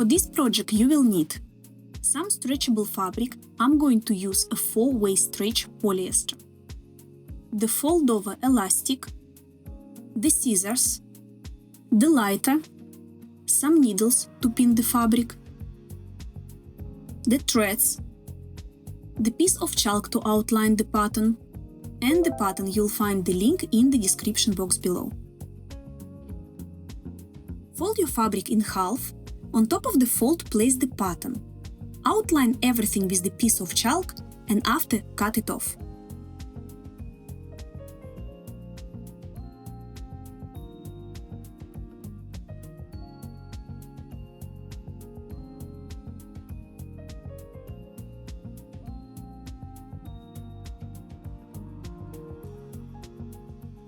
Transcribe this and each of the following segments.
For this project you will need some stretchable fabric. I'm going to use a 4-way stretch polyester, the fold-over elastic, the scissors, the lighter, some needles to pin the fabric, the threads, the piece of chalk to outline the pattern, and the pattern. You'll find the link in the description box below. Fold your fabric in half. On top of the fold, place the pattern. Outline everything with the piece of chalk and after cut it off.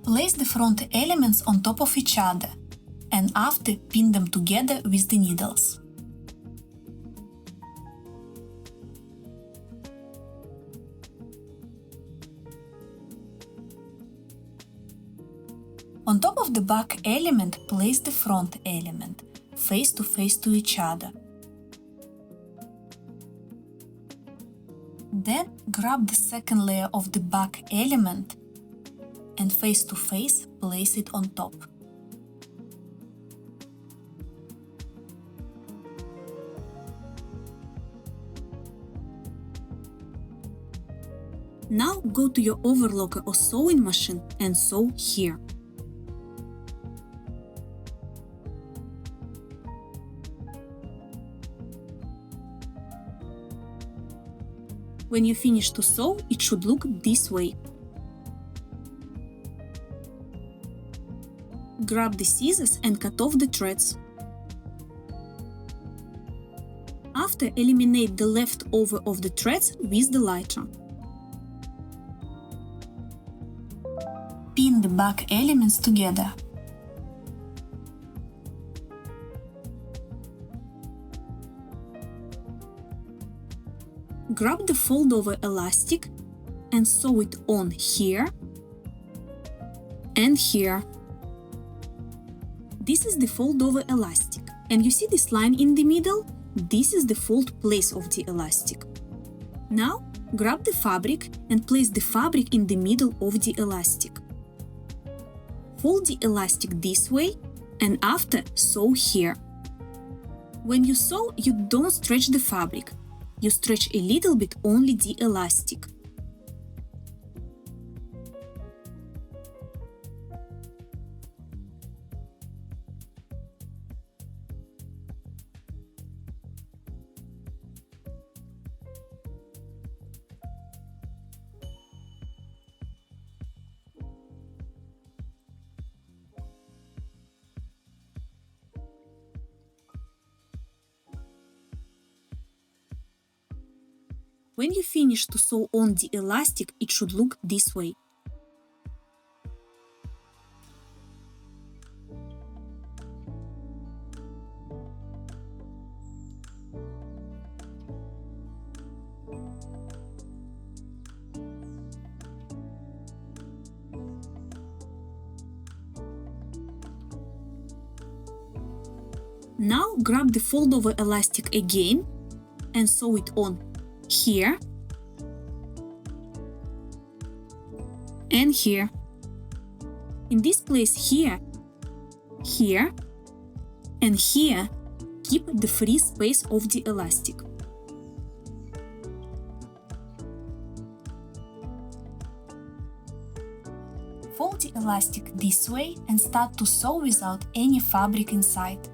Place the front elements on top of each other and after pin them together with the needles. On top of the back element, place the front element, face to each other. Then grab the second layer of the back element and face to face place it on top. Now go to your overlocker or sewing machine and sew here. When you finish to sew, it should look this way. Grab the scissors and cut off the threads. After, eliminate the leftover of the threads with the lighter. Pin the back elements together. Grab the fold-over elastic and sew it on here and here. This is the fold-over elastic, and you see this line in the middle? This is the fold place of the elastic. Now, grab the fabric and place the fabric in the middle of the elastic. Fold the elastic this way and after sew here. When you sew, you don't stretch the fabric. You stretch a little bit only the elastic. When you finish to sew on the elastic, it should look this way. Now grab the fold-over elastic again and sew it on here and here. In this place here, here and here, keep the free space of the elastic. Fold the elastic this way and start to sew without any fabric inside.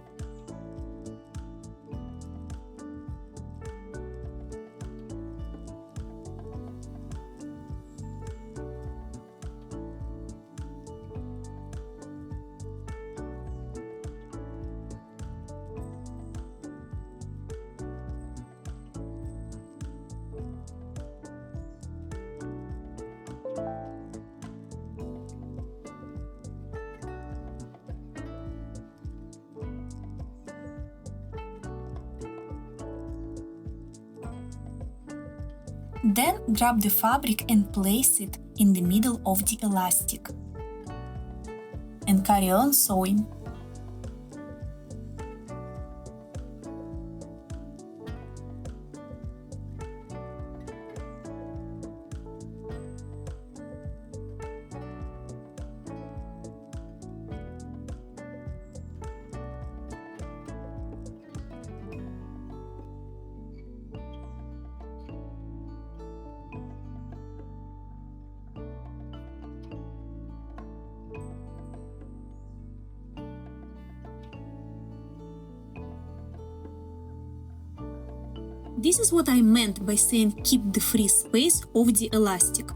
Then grab the fabric and place it in the middle of the elastic and carry on sewing. This is what I meant by saying keep the free space of the elastic.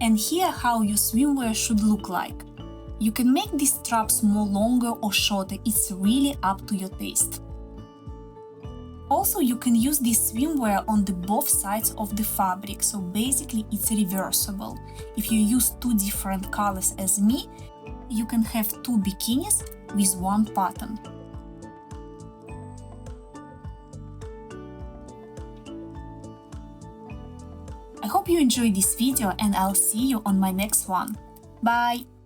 And here how your swimwear should look like. You can make these straps more longer or shorter, it's really up to your taste. Also, you can use this swimwear on the both sides of the fabric, so basically it's reversible. If you use two different colors as me, you can have two bikinis with one pattern. I hope you enjoyed this video and I'll see you on my next one. Bye!